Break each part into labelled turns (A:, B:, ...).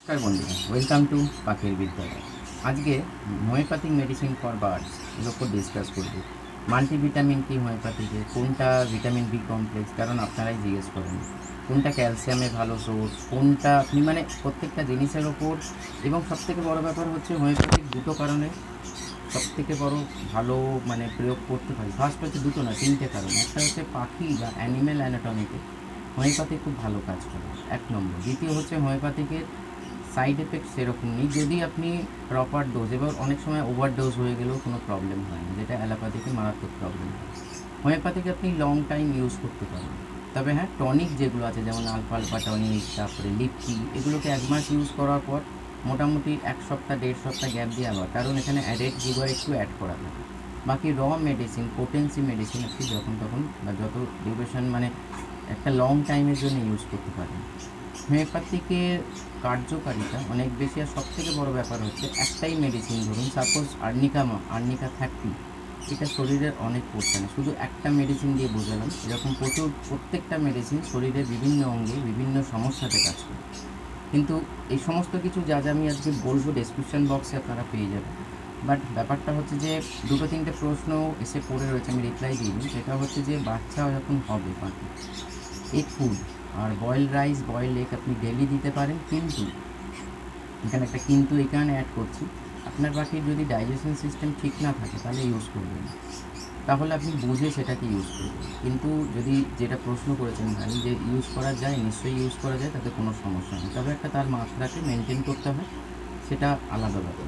A: नमस्कार बंधुरा welcome to पाखिर विद्यालय। आज के होमिओपैथिक मेडिसिन फर बार्ड्स এর উপর ডিসকাস করব। মাল্টিভিটামিন কি হোমিওপ্যাথিকে, কোনটা ভিটামিন বি কমপ্লেক্স, কারণ আপনারাই জিজ্ঞেস করেন কোনটা ক্যালসিয়ামের ভালো সোর্স, কোনটা আপনি মানে প্রত্যেকটা জিনিসের ওপর। এবং সবথেকে বড় ব্যাপার হচ্ছে হোমিওপ্যাথিক দুটো কারণে সবথেকে বড় ভালো মানে প্রয়োগ করতে পারি। ফার্স্ট হচ্ছে দুটো না, তিনটে কারণ। একটা হচ্ছে পাখি বা অ্যানিম্যাল অ্যানাটমিতে হোমিওপ্যাথি খুব ভালো কাজ করে, এক নম্বর। দ্বিতীয় হচ্ছে হোমিওপ্যাথিকের সাইড এফেক্ট সেরকম নেই যদি আপনি প্রপার ডোজ, এবার অনেক সময় ওভার ডোজ হয়ে গেলেও কোনো প্রবলেম হয় না, যেটা অ্যালোপ্যাথিকে মারাত্মক প্রবলেম হয়। হোমিওপ্যাথিকে আপনি লং টাইম ইউজ করতে পারেন। তবে হ্যাঁ, টনিক যেগুলো আছে যেমন আলফা আলফা টনিক, তারপরে লিপটি, এগুলোকে এক মাস ইউজ করার পর মোটামুটি এক সপ্তাহ দেড় সপ্তাহ গ্যাপ দিয়ে আবার, কারণ এখানে অ্যাডেড সুগার একটু অ্যাড করা থাকে। বাকি র মেডিসিন, পোটেন্সি মেডিসিন আপনি যখন তখন বা যত ডিউরেশন মানে একটা লং টাইমের জন্য ইউজ করতে পারেন। হোমিওপ্যাথিকের কার্যকারিতা অনেক বেশি। আর সবথেকে বড় ব্যাপার হচ্ছে একটাই মেডিসিন, ধরুন সাপোজ আর্নিকা 30, এটা শরীরের অনেক পোর্শনে, শুধু একটা মেডিসিন দিয়ে বোঝালাম, এরকম প্রত্যেকটা মেডিসিন শরীরের বিভিন্ন অঙ্গে বিভিন্ন সমস্যাতে কাজ করে। কিন্তু এই সমস্ত কিছু যা যা আমি আজকে বলবো ডেসক্রিপশন বক্সে আপনারা পেয়ে যাবেন। বাট ব্যাপারটা হচ্ছে যে দুটো তিনটে প্রশ্ন এসে পড়ে রয়েছে, আমি রিপ্লাই দিইনি। সেটা হচ্ছে যে বাচ্চা যখন হবে পাখি, এগ ফুড আর বয়েল রাইস, বয়েল এগ আপনি ডেলি দিতে পারেন, কিন্তু এখানে একটা কিন্তু এই কারণে অ্যাড করছি, আপনার পাখির যদি ডাইজেশন সিস্টেম ঠিক না থাকে তাহলে ইউজ করবেন, তাহলে আপনি বুঝে সেটাকে ইউজ করবেন। কিন্তু যদি যেটা প্রশ্ন করেছেন ভাই যে ইউজ করা যায়, নিশ্চয়ই ইউজ করা যায়, তাতে কোনো সমস্যা নেই। তবে একটা তার মাত্রাকে মেনটেন করতে হবে, সেটা আলাদা ব্যাপার।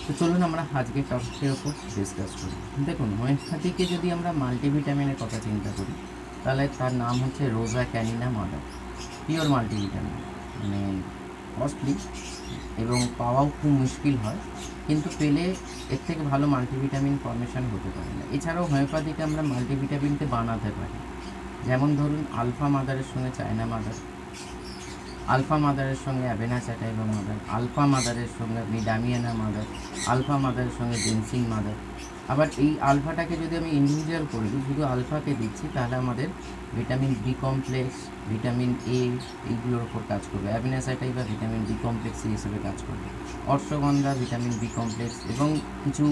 A: তো চলুন আমরা আজকে টপিকের ওপর ডিসকাস করি। দেখুন, হোমিওপ্যাথিকে যদি আমরা মাল্টিভিটামিনের কথা চিন্তা করি, তাহলে তার নাম হচ্ছে রোজা ক্যানিনা মাদার, পিওর মাল্টিভিটামিন। মানে কস্টলি এবং পাওয়াও খুব মুশকিল হয়, কিন্তু পেলে এর থেকে ভালো মাল্টিভিটামিন ফর্মেশন হতে পারে না। এছাড়াও হোমিওপ্যাথিকে আমরা মাল্টিভিটামিনকে বানাতে পারি, যেমন ধরুন আলফা মাদারের সঙ্গে চায়না মাদার, আলফা মাদারের সঙ্গে অ্যাভেনা চ্যাটাইভা মাদার, আলফা মাদারের সঙ্গে আপনি ডামিয়ানা মাদার, আলফা মাদারের সঙ্গে জেনসিং মাদার। আবার এই আলফাটাকে যদি আমি ইন্ডিভিজুয়াল করে দিই, শুধু আলফাকে দিচ্ছি, তাহলে আমাদের vitamin B complex, vitamin A, এইগুলোর ওপর কাজ করবে। অ্যাভেনা চ্যাটাইভা ভিটামিন বি কমপ্লেক্স হিসেবে কাজ করবে। অশ্বগন্ধা ভিটামিন বি কমপ্লেক্স এবং কিছু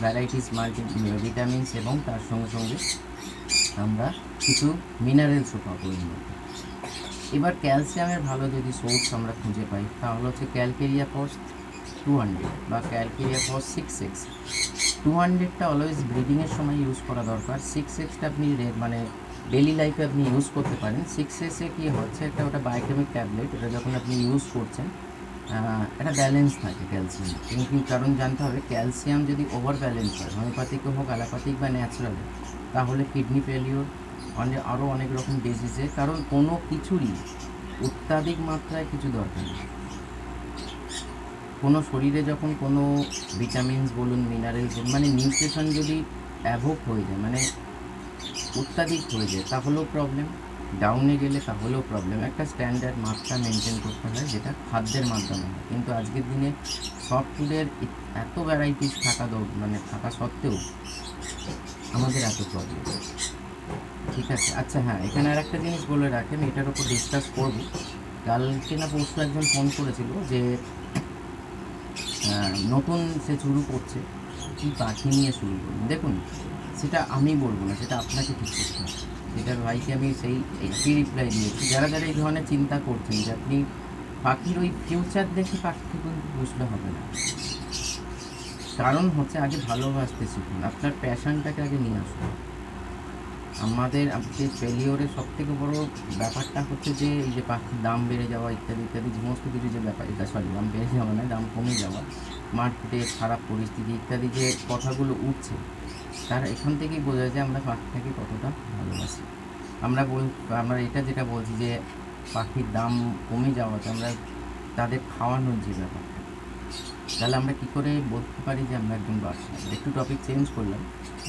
A: ভ্যারাইটিস মাল্টি ভিটামিনস, এবং তার সঙ্গে সঙ্গে আমরা কিছু মিনারেলসও পাবো এর মধ্যে। এবার ক্যালসিয়ামের ভালো যদি সোর্স আমরা খুঁজে পাই, তাহলে হচ্ছে ক্যালকেরিয়া ফস 200 বা ক্যালকেরিয়া ফস 6X। 200টা অলওয়েজ ব্রিডিংয়ের সময় ইউজ করা দরকার। 6Xটা আপনি মানে ডেলি লাইফে আপনি ইউজ করতে পারেন। 6Xে কী হচ্ছে, একটা ওটা বায়োকেমিক ট্যাবলেট, এটা যখন আপনি ইউজ করছেন একটা ব্যালেন্স থাকে ক্যালসিয়াম। কিন্তু কারণ জানতে হবে, ক্যালসিয়াম যদি ওভার ব্যালেন্স হয়, হোমিওপ্যাথিক হোক অ্যালোপ্যাথিক বা ন্যাচারাল, তাহলে কিডনি ফেলিওর, আরও অনেক রকম ডিজিজে, কারণ কোনো কিছুরই অত্যাধিক মাত্রায় কিছু দরকার নেই। কোনো শরীরে যখন কোনো ভিটামিনস বলুন, মিনারেলস বলুন, মানে নিউট্রিশন যদি অ্যাভোগ হয়ে যায়, মানে অত্যাধিক হয়ে যায়, তাহলেও প্রবলেম। ডাউনে গেলে তাহলেও প্রবলেম। একটা স্ট্যান্ডার্ড মাত্রা মেনটেন করতে হয়, যেটা খাদ্যের মাধ্যমে হয়। কিন্তু আজকের দিনে সফট ফুডের এত ভ্যারাইটিস থাকা সত্ত্বেও আমাদের এত প্রবলেম। ঠিক আছে, আচ্ছা হ্যাঁ, এখানে আর একটা জিনিস বলে রাখি, আমি এটার উপর ডিসকাস করবো। কালকে না পরশু একজন ফোন করেছিল যে নতুন সে শুরু করছে, কী পাখি নিয়ে শুরু করুন। দেখুন, সেটা আমি বলবো না, সেটা আপনাকে ঠিক করতে হবে। যেটার ভাইকে আমি একই রিপ্লাই দিয়েছি, যারা যারা এই ধরনের চিন্তা করছেন যে আপনি পাখির ওই ফিউচার দেখে পাখিকে কিন্তু বুঝলে হবে না। কারণ হচ্ছে আগে ভালোবাসতে শিখুন, আপনার প্যাশনটাকে আগে নিয়ে আসুন। আমাদের ফেলিওরের সবথেকে বড় ব্যাপারটা হচ্ছে যে এই যে পাখির দাম বেড়ে যাওয়া ইত্যাদি ইত্যাদি সমস্ত কিছু যে ব্যাপার, এটা দাম বেড়ে যাওয়া নয়, দাম কমে যাওয়া, মার্কেটে খারাপ পরিস্থিতি ইত্যাদি যে কথাগুলো উঠছে, তার এখান থেকেই বোঝা যায় আমরা পাখিটাকে কতটা ভালোবাসি। আমরা এটা যেটা বলছি যে পাখির দাম কমে যাওয়াতে আমরা তাদের খাওয়ানোর যে ব্যাপারটা, তাহলে আমরা কী করে বলতে পারি যে আমরা একজন বাদশা। একটু টপিক চেঞ্জ করলাম,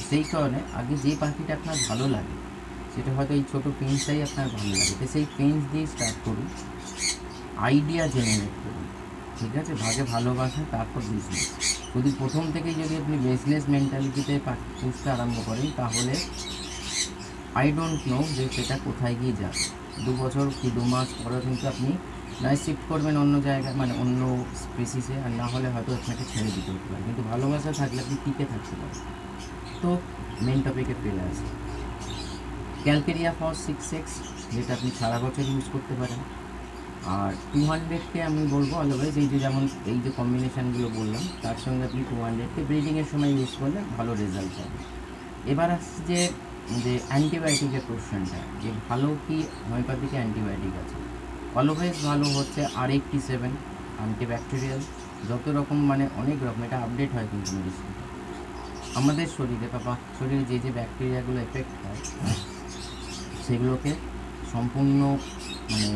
A: সেই কারণে আগে যে পাখিটা আপনার ভালো লাগে, সেটা হয়তো এই ছোটো পেন্সটাই আপনার ভালো লাগে, তো সেই পেন্স দিয়ে স্টার্ট করুন, আইডিয়া জেনারেট করুন। ঠিক আছে, ভাগে ভালোবাসা, তারপর বিজনেস। শুধু প্রথম থেকেই যদি আপনি বিজনেস মেন্টালিটিতে পাখি পুষতে আরম্ভ করেন, তাহলে আই ডোন্ট নো যে সেটা কোথায় গিয়ে যাবে। 2 বছর কি 2 মাস পরেও কিন্তু আপনি নয় শিফট করবেন অন্য জায়গায়, মানে অন্য স্পেসিসে, আর না হলে হয়তো আপনাকে ছেড়ে দিতে হতে পারে, কিন্তু ভালোবাসা থাকলে আপনি টিকে থাকতে পারেন। তো মেন টপিকে ফিরে আসি। ক্যালকেরিয়া ফর 6x, যেটা আপনি সারা বছর ইউজ করতে পারেন। আর 200কে আমি বলবো অলওয়েজ, এই যে যেমন এই যে কম্বিনেশানগুলো বললাম তার সঙ্গে আপনি 200কে ব্রিডিংয়ের সময় ইউজ করলে ভালো রেজাল্ট পাবেন। এবার আসছে যে অ্যান্টিবায়োটিকের কোশ্চেনটা, যে ভালো কি হোমিওপ্যাথিকে অ্যান্টিবায়োটিক আছে। অলওয়েজ ভালো হচ্ছে R87 অ্যান্টিব্যাকটেরিয়াল, যত রকম মানে অনেক রকম, এটা আপডেট হয় কিন্তু মেডিসিন। আমাদের শরীরে বা শরীরে যে ব্যাকটেরিয়াগুলো এফেক্ট হয় সেগুলোকে সম্পূর্ণ মানে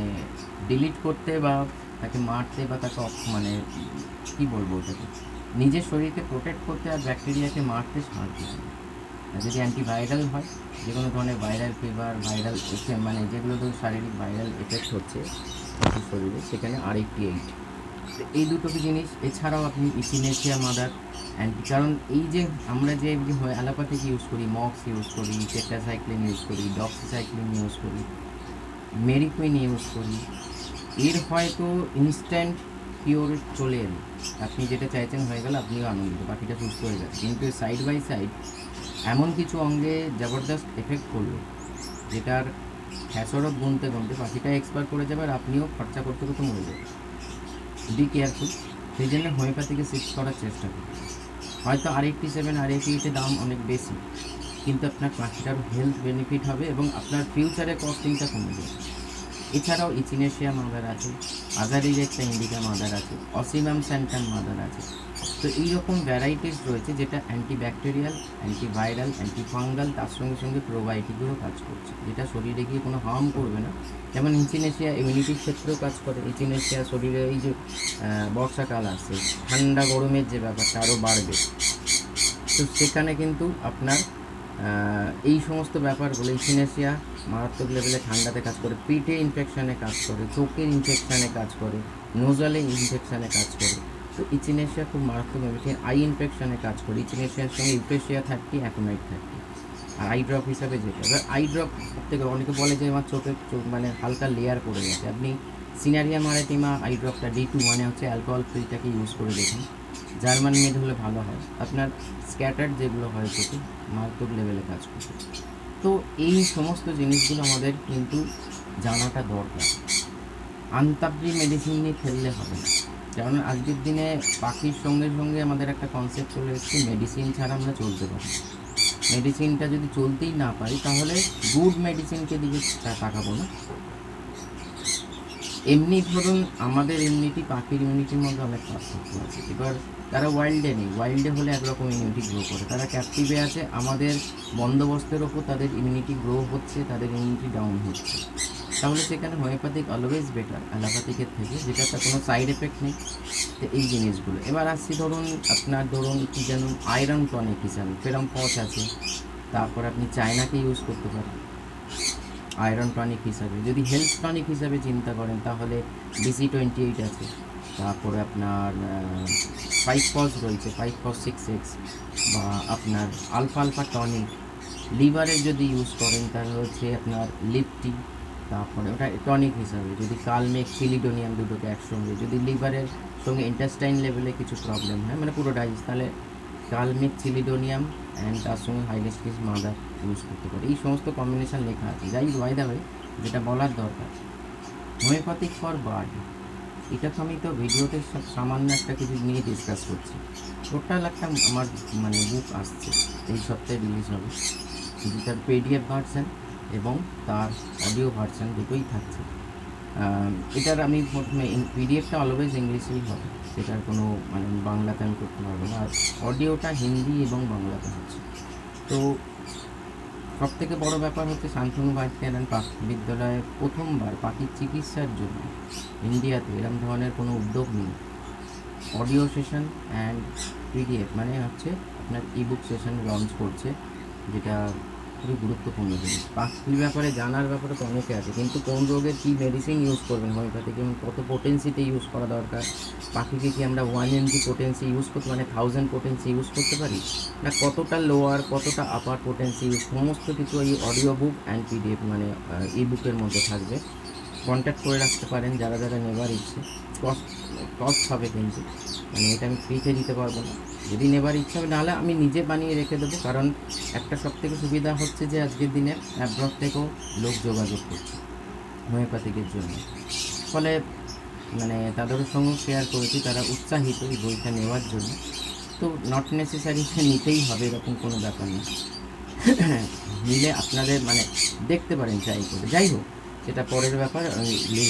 A: ডিলিট করতে বা তাকে মারতে বা তাকে মানে কী বলবো ওটাকে, নিজের শরীরকে প্রোটেক্ট করতে আর ব্যাকটেরিয়াকে মারতে সাহায্য করে। যদি অ্যান্টিভাইরাল হয়, যে কোনো ধরনের ভাইরাল ফিভার, ভাইরাল মানে যেগুলো তো শারীরিক ভাইরাল এফেক্ট হচ্ছে শরীরে, সেখানে R88। তো এই দুটো জিনিস, এছাড়াও আপনি ইচিনেশিয়া মাদার কারণ এই যে আমরা যে অ্যালোপ্যাথিক ইউজ করি, মক্স ইউজ করি, টেট্রাসাইক্লিন ইউজ করি, ডক্সিসাইক্লিন ইউজ করি, মেরিকুইন ইউজ করি, এর হয়তো ইনস্ট্যান্ট কিওর চলে এলো, আপনি যেটা চাইছেন হয়ে গেল, আপনিও আনন্দিত, পাখিটা সুস্থ হয়ে গেছে। কিন্তু সাইড বাই সাইড এমন কিছু অঙ্গে জবরদস্ত এফেক্ট করলো যেটার হ্যাসরত গুনতে গুনতে পাখিটা এক্সপায়ার করে যাবে, আর আপনিও খরচা করতে করতে মরে যাবে। Be careful. সেই জন্য হোমিওপ্যাথিকে শিফট করার চেষ্টা করুন। হয়তো R87 R88 দাম অনেক বেশি, কিন্তু আপনার পাখিটার হেলথ বেনিফিট হবে এবং আপনার ফিউচারে কস্টিংটা কমে যাবে। এছাড়াও ইচিনেশিয়া মাদার আছে, আজারির একটা ইন্ডিকা মাদার আছে, অসিমাম স্যান্টাম মাদার আছে। তো এইরকম ভ্যারাইটিস রয়েছে যেটা অ্যান্টিব্যাকটেরিয়াল, অ্যান্টিভাইরাল, অ্যান্টিফাঙ্গাল, তার সঙ্গে সঙ্গে প্রোবায়োটিকও কাজ করছে, যেটা শরীরে গিয়ে কোনো হার্ম করবে না। যেমন ইচিনেশিয়া ইমিউনিটির ক্ষেত্রেও কাজ করে। ইচিনেশিয়া শরীরে এই যে বর্ষাকাল আসছে, ঠান্ডা গরমের যে ব্যাপারটা আরও বাড়বে, তো সেখানে কিন্তু আপনার এই সমস্ত ব্যাপারগুলো, ইচিনেশিয়া মারাত্মক লেভেলে ঠান্ডাতে কাজ করে, পেটে ইনফেকশানে কাজ করে, চোখের ইনফেকশানে কাজ করে, নোজালে ইনফেকশানে কাজ করে। তো ইচিনেশিয়া খুব মারাত্মক মেডিসিন। আই ইনফেকশানে কাজ করে। ইচিনেশিয়ার সঙ্গে ইউফ্রেশিয়া 30, অ্যাকোনাইট 30, আর আই ড্রপ হিসাবে যেটা। এবার আই ড্রপ থেকে অনেকে বলে যে আমার চোখে মানে হালকা লেয়ার পড়ে গেছে, আপনি সিনারিয়া মারাটিমা আই ড্রপটা D2 মানে হচ্ছে অ্যালকোহল ফ্রিটাকে ইউজ করে দেখুন, জার্মান মেড হলে ভালো হয়। আপনার স্ক্যাটার্ড যেগুলো হয় চোখে মারাত্মক লেভেলে কাজ করবে। তো এই সমস্ত জিনিসগুলো আমাদের কিন্তু জানাটা দরকার। আনতাবড়ি মেডিসিন নিয়ে খেললে হবে না, কারণ আজকের দিনে পাখির সঙ্গে সঙ্গে আমাদের একটা কনসেপ্ট চলে এসেছে, মেডিসিন ছাড়া আমরা চলতে পারি। মেডিসিনটা যদি চলতেই না পারি তাহলে গুড মেডিসিনকে দিকে তাকাবো না। এমনি ধরুন আমাদের ইমিউনিটি পাখির ইমিউনিটির মধ্যে অনেক পার্থক্য আছে। এবার তারা ওয়াইল্ডে নেই, ওয়াইল্ডে হলে একরকম ইমিউনিটি গ্রো করে, তারা ক্যাপটিভে আছে, আমাদের বন্দোবস্তের ওপর তাদের ইমিউনিটি গ্রো হচ্ছে, তাদের ইমিউনিটি ডাউন হচ্ছে। তাহলে সেখানে হোমিওপ্যাথিক অলওয়েজ বেটার অ্যালোপ্যাথিকের থেকে, যেটাতে কোনো সাইড এফেক্ট নেই। তো এই জিনিসগুলো এবার আসছি, ধরুন কি জানুন, আয়রন টনিক হিসাবে ফেরাম পচ আছে, তারপর আপনি চায়নাকে ইউজ করতে পারেন আয়রন টনিক হিসাবে। যদি হেলথ টনিক হিসাবে চিন্তা করেন তাহলে BC28 আছে, তারপরে আপনার 5 পজ রয়েছে, 5 পজ 6x, বা আপনার আলফা টনিক। লিভারের যদি ইউজ করেন তাহলে হচ্ছে আপনার লিপটি, তারপরে ওটা টনিক হিসাবে। যদি কালমেক, সিলিডোনিয়াম দুটোকে একসঙ্গে, যদি লিভারের সঙ্গে ইন্টেস্টাইন লেভেলে কিছু প্রবলেম হয়, মানে পুরো ডাইজেস্ট, তাহলে কালমেক, সিলিডোনিয়াম অ্যান্ড তার সঙ্গে হাইলেস্টিস মাদার ইউজ করতে পারে। এই সমস্ত কম্বিনেশান লেখা আছে। যাই ওয়াইদা ভাই, যেটা বলার দরকার, হোমিওপ্যাথিক ফর বার্ড, এটা তো আমি তো ভিডিওতে সামান্য একটা কিছু নিয়ে ডিসকাস করছি। টোটাল একটা আমার মানে বুক আসছে, এই সপ্তাহে রিলিজ হবে, যেটার PDF ভার্সান এবং তার অডিও ভার্সান দুটোই থাকছে। এটার আমি প্রথমে PDFটা অলওয়েজ ইংলিশেই হবে, সেটার কোনো মানে বাংলাতে আমি করতে পারবো না, আর অডিওটা হিন্দি এবং বাংলাতে হচ্ছে। তো সবথেকে বড় ব্যাপার হচ্ছে শান্তনু পাখি বিদ্যালয়ে প্রথমবার পাখির চিকিৎসার জন্য ইন্ডিয়াতে এরকম ধরনের কোনো উদ্যোগ নেই। অডিও সেশন অ্যান্ড PDF মানে হচ্ছে আপনার ইবুক সেশন লঞ্চ করছে, যেটা খুবই গুরুত্বপূর্ণ জিনিস। পাখির ব্যাপারে জানার ব্যাপারে তো অনেকে আছে, কিন্তু কোন রোগের কী মেডিসিন ইউজ করবেন হোমিওপ্যাথিক এবং কত পোটেন্সিতে ইউজ করা দরকার, পাখিকে কি আমরা 1 mg পোটেন্সি ইউজ করতে মানে 1000 পোটেন্সি ইউজ করতে পারি, না কতটা লোয়ার কতটা আপার পোটেন্সি ইউজ, সমস্ত কিছু এই অডিও বুক অ্যান্ড PDF মানে ই বুকের মধ্যে থাকবে। কন্ট্যাক্ট করে রাখতে পারেন যারা যারা নেবার ইচ্ছে। কস্ট কস্ট হবে কিন্তু, মানে এটা আমি ফ্রিতে দিতে পারবো না। যদি নেবার ইচ্ছা হবে, নাহলে আমি নিজে বানিয়ে রেখে দেবো। কারণ একটা সবথেকে সুবিধা হচ্ছে যে আজকের দিনে অ্যাব্রড থেকেও লোক যোগাযোগ করছে হোমিওপ্যাথিকের জন্য। ফলে মানে তাদেরও সঙ্গে শেয়ার করেছি, তারা উৎসাহিত এই বইটা নেওয়ার জন্য। তো নট নেসেসারি যে নিতেই হবে এরকম কোনো ব্যাপার নেই। নিলে আপনাদের মানে দেখতে পারেন ট্রাই করে। যাই হোক, সেটা পরের ব্যাপার।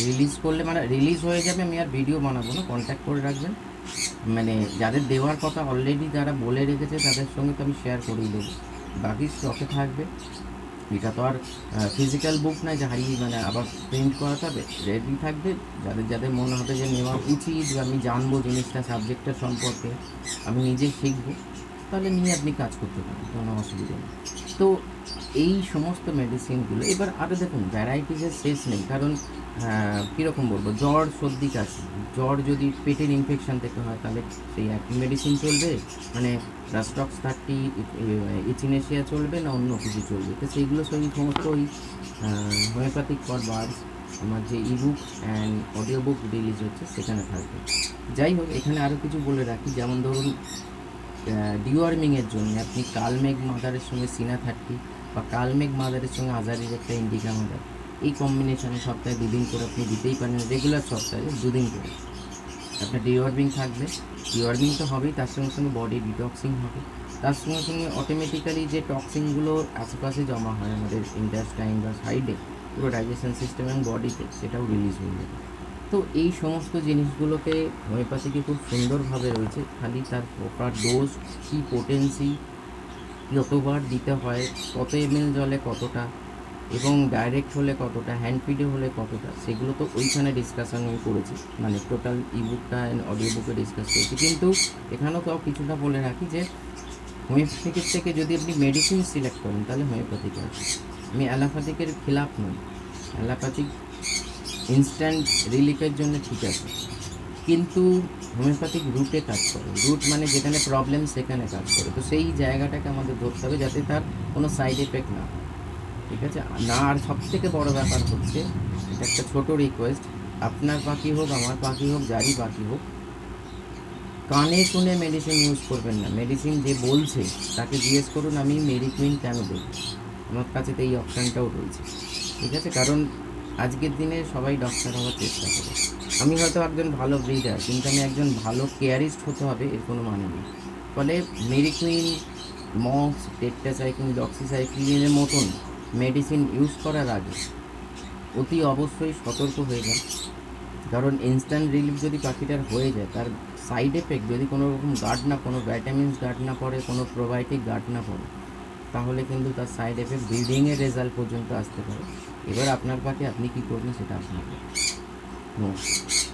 A: রিলিজ করলে মানে রিলিজ হয়ে যাবে, আমি আর ভিডিও বানাবো না, কন্ট্যাক্ট করে রাখবেন। মানে যাদের দেওয়ার কথা অলরেডি যারা বলে রেখেছে তাদের সঙ্গে তো আমি শেয়ার করেই দেবো, বাকি স্টকে থাকবে। এটা তো আর ফিজিক্যাল বুক নয় যে হারিয়ে মানে আবার প্রিন্ট করাতে হবে, রেডি থাকবে। যাদের যাদের মনে হবে যে নেওয়া উচিত, বা আমি জানবো জিনিসটা, সাবজেক্টটা সম্পর্কে আমি নিজে শিখবো, তাহলে নিয়ে আপনি কাজ করতে পারেন, কোনো অসুবিধা নেই। তো এই সমস্ত মেডিসিনগুলো এবার আরও দেখুন, ভ্যারাইটিসের শেষ নেই। কারণ কীরকম বলবো, জ্বর, সর্দি, কাশি। জ্বর যদি পেটের ইনফেকশান থেকে হয় তাহলে সেই একই মেডিসিন চলবে, মানে রাস্টক্স 30 ইচিনেশিয়া চলবে, না অন্য কিছু চলবে? তো সেইগুলো সমস্ত ওই হোমিওপ্যাথিক ফর বার্ডস আমার যে ebook and audio book release হচ্ছে সেখানে থাকবে। যাই হোক, এখানে আরও কিছু বলে রাখি, যেমন ধরুন ডিওয়ার্মিংয়ের জন্য আপনি কালমেঘ মাদারের সঙ্গে সিনা 30 বা কালমেঘ মাদারের সঙ্গে আজারির একটা ইন্ডিকা মাদার, এই কম্বিনেশনে সপ্তাহে 2 দিন করে আপনি দিতেই পারেন, রেগুলার সপ্তাহে 2 দিন করে আপনার ডিওয়ার্মিং থাকবে। ডিওয়ার্মিং তো হবেই, তার সঙ্গে সঙ্গে বডি ডিটক্সিং হবে, তার সঙ্গে সঙ্গে অটোমেটিক্যালি যে টক্সিনগুলো আশেপাশে জমা হয় আমাদের ইন্টেস্টাইন বা সাইডে, পুরো ডাইজেশন সিস্টেম এবং বডিতে, সেটাও রিলিজ হয়ে যাবে। তো এই সমস্ত জিনিসগুলোকে হোমিওপ্যাথিকে খুব সুন্দরভাবে রয়েছে, খালি তার প্রপার ডোজ, কী পোটেন্সি, কতবার দিতে হয়, কত ml জলে কতটা, এবং ডাইরেক্ট হলে কতটা, হ্যান্ড ফিডে হলে কতটা, সেগুলো তো ওইখানে ডিসকাশন আমি করেছি, মানে টোটাল ইবুকটা অ্যান্ড অডিও বুকে ডিসকাস করেছি। কিন্তু এখানেও তো কিছুটা বলে রাখি যে হোমিওপ্যাথিকের থেকে যদি আপনি মেডিসিন সিলেক্ট করেন তাহলে হোমিওপ্যাথিক আছে। আমি অ্যালোপ্যাথিকের খিলাফ নই, অ্যালোপ্যাথিক ইনস্ট্যান্ট রিলিফের জন্য ঠিক আছে, কিন্তু হোমিওপ্যাথিক রুটে কাজ করে। রুট মানে যেখানে প্রবলেম সেখানে কাজ করে। তো সেই জায়গাটাকে আমাদের ধরতে হবে যাতে তার কোনো সাইড এফেক্ট না হয়, ঠিক আছে না? আর সবথেকে বড় ব্যাপার হচ্ছে, এটা একটা ছোটো রিকোয়েস্ট, আপনার পাখি হোক, আমার পাখি হোক, যারই পাখি হোক, কানে শুনে মেডিসিন ইউজ করবেন না। মেডিসিন যে বলছে তাকে জিজ্ঞেস করুন আমি মেডিকুইন কেন দেবো, আমার কাছে তো এই অপশানটাও রয়েছে, ঠিক আছে? কারণ আজকের দিনে সবাই ডক্টর হওয়ার চেষ্টা করে। আমি হয়তো একজন ভালো ব্রিডার, কিন্তু আমি একজন ভালো কেয়ারিস্ট হতে হবে এর কোনো মানে নেই। ফলে মেডিকুইন, মক্স, টেট্রাসাইক্লিন, ডক্সিসাইক্লিনের মতন মেডিসিন ইউজ করার আগে অতি অবশ্যই সতর্ক হয়ে যান। কারণ ইনস্ট্যান্ট রিলিফ যদি পাখিটার হয়ে যায়, তার সাইড এফেক্ট যদি কোনো রকম গার্ড না, কোনো ভাইটামিনস গার্ড না পড়ে, কোনো প্রোবায়োটিক গার্ড না পড়ে, তাহলে কিন্তু তার সাইড এফেক্ট ব্রিডিংয়ের রেজাল্ট পর্যন্ত আসতে পারে। এবার আপনার পাখি আপনি কী করবেন সেটা আপনার। নমস্কার।